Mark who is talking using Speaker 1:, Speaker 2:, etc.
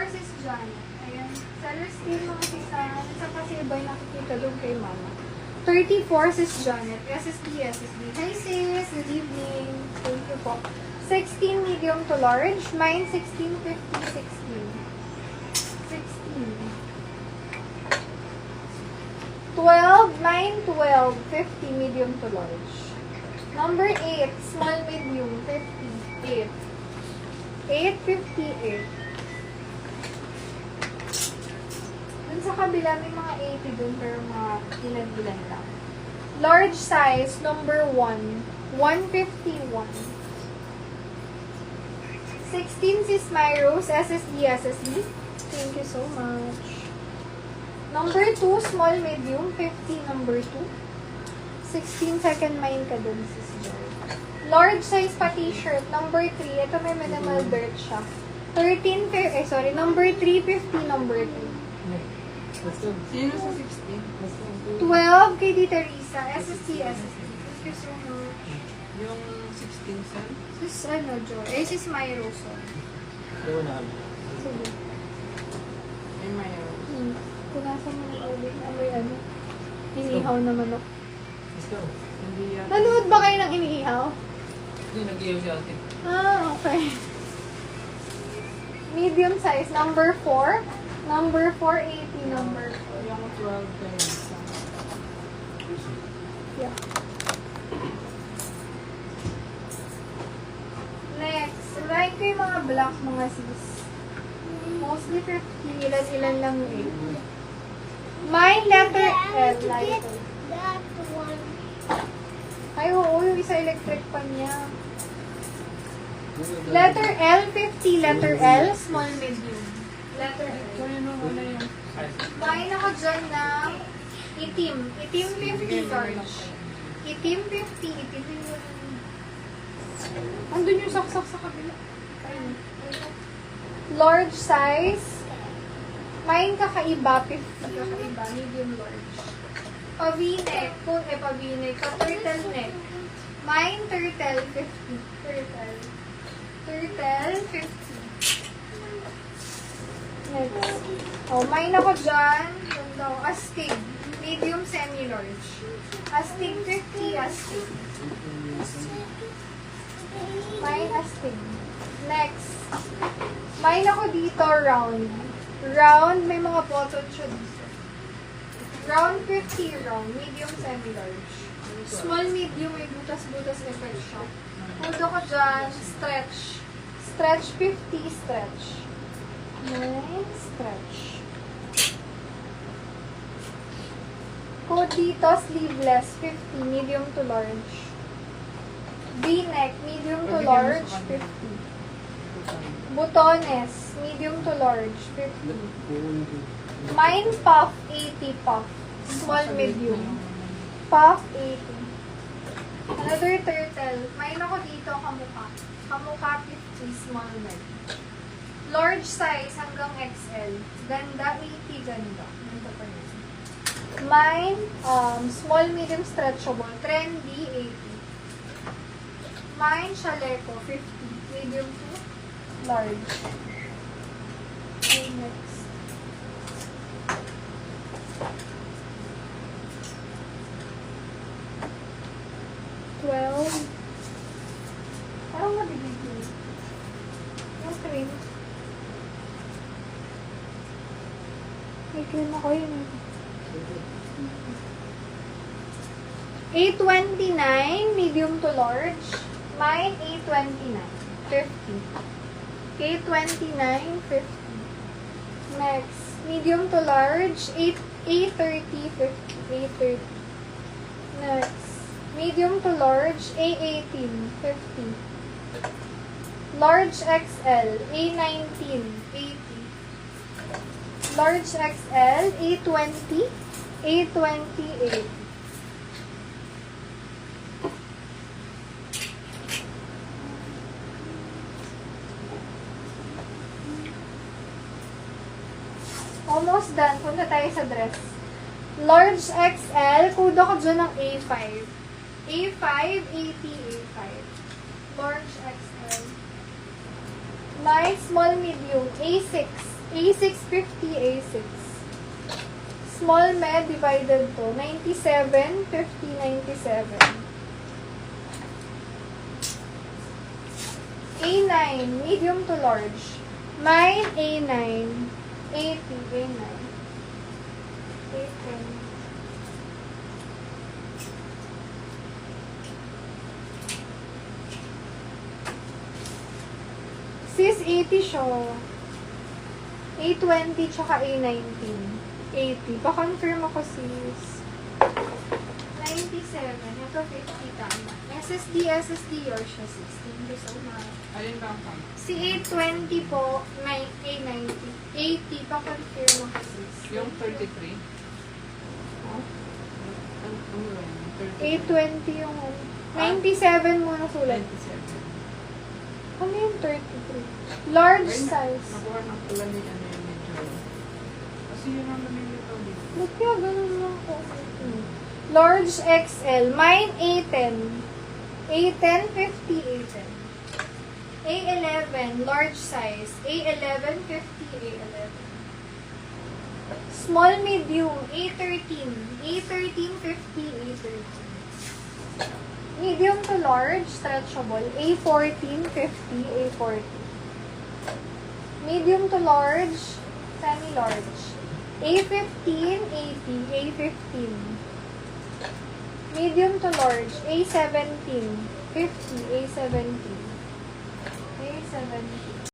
Speaker 1: sis Janet. Ayan. Celestine, mga sisan. Isa pa si Ibay nakikita doon kay mama. 34 sis Janet. SSD. Hi sis. Good evening. Thank you po. 16 medium to large. Mine 16, 50, 16. 12, mine 12, 50 medium to large. Number 8, small medium, 58. 858. Dun sa kabila, may mga 80 dun, pero mga ilan-ilan lang. Large size, number 1, 151. 16 sis Myros, SSD. Thank you so much. Number 2, small medium, 50, number 2. 16 second mine ka dun, sis Joy. Large size pa t-shirt, number 3. Ito may minimal dirt siya. Number 350, number 2.
Speaker 2: Sino sa 16?
Speaker 1: 12 kay Tita Risa, SSD. Thank you so much.
Speaker 2: Yung 16 cent?
Speaker 1: Sis, Joy. Sis Myros.
Speaker 3: Dalawa na kami.
Speaker 1: Sige.
Speaker 2: Ay, mayroon.
Speaker 1: Punasan mo na ulit. Inihaw na manok.
Speaker 3: Let's go.
Speaker 2: Hindi yan.
Speaker 1: Nanood ba kayo ng inihaw?
Speaker 3: Hindi, nag-iyaw si Ate.
Speaker 1: Okay. Medium size, number 4. Number 480, number 4.
Speaker 2: Yung 12 kayo.
Speaker 1: Yeah. Next, like ko yung mga black mga sis. Mostly 50, ilan lang eh. Mine letter L, lighter.
Speaker 4: That one.
Speaker 1: Ay, oo, yung isa electric pa niya. Letter L, 50, letter L, small, medium. Letter L.
Speaker 2: Kunin mo muna yung...
Speaker 1: Mine ako dyan ng itim. Itim 50, large. Itim 50, itim yung...
Speaker 2: Andun yung saksak sa kabila.
Speaker 1: Ayun. Large size. Mine kakaiba, 50. Kakaiba, medium large. Pa-v-neck. Pa-v-neck. Pa-turtle-neck. Mine, turtle, 50. Turtle. Turtle, 50. Next. Oh, mine ako dyan. Ganda ko. Astig. Medium, semi-large. Astig, 50. Astig. Mine, astig. Next. Mine ako dito, round. Round, may mga button siya dito. Round 50, round. Medium, semi-large. Small, medium, may butas-butas effect siya. Hold ako dyan, stretch. Stretch 50, stretch. Nice, stretch. Code dito, sleeveless, 50, medium to large. V-neck, medium to large, 50. Butones, medium to large, 50. Mine puff, 80 puff. Small, medium. Puff, 80. Another turtle. Mine ako dito, kamukha. Kamukha, 50, small, medium. Large size hanggang XL. Ganda, 80, ganda. Ganda pa rin. Mine, small, medium, stretchable. Trendy, 80. Mine, chaleco, 50. Medium to large. Okay, next. Parang mabibigay. Yung cream. May cream ako yun. 829, medium to large. Mine, 829. 50. 829, 50. Next, medium to large, 830, 50. 830. Next, medium to large, A18, 50. Large XL, A19, 80. Large XL, A20, A28. Almost done. Punta tayo sa dress. Large XL. Kudo ko dyan ng A5. A5, A5. Large XL. Nice, small, medium. A6. A650, A6. Small med divided to 97, 50, 97. A9, medium to large. Mine, A9. A2, A9. A10. Sis, 80 siya. A20 tsaka A19. 80. Pa-confirm ako, sis. 97. Ito 50 tama. SSD yours siya, sis. Thank you so much.
Speaker 2: Alin ba ang pang?
Speaker 1: Si A20 po, may A90. 80. Pa-confirm ako, sis.
Speaker 2: Yung 33? Ano yun?
Speaker 1: A20 yung 97 mo na sulat.
Speaker 2: 27.
Speaker 1: Ano yung 33? Large size.
Speaker 2: Nakuha ng pula ni ano yung medyo. Kasi yun ang namimitaw dito.
Speaker 1: Ba't kaya ganun lang ako? Large XL. Mine A10. A10, 50, A10. A11, large size. A11, 50, A11. Small medium, A13. A13, 50, A13. Medium to large, stretchable. A14, 50, A14. Medium to large, semi-large. A15, 80, A15. Medium to large, A17, 50, A17. A17.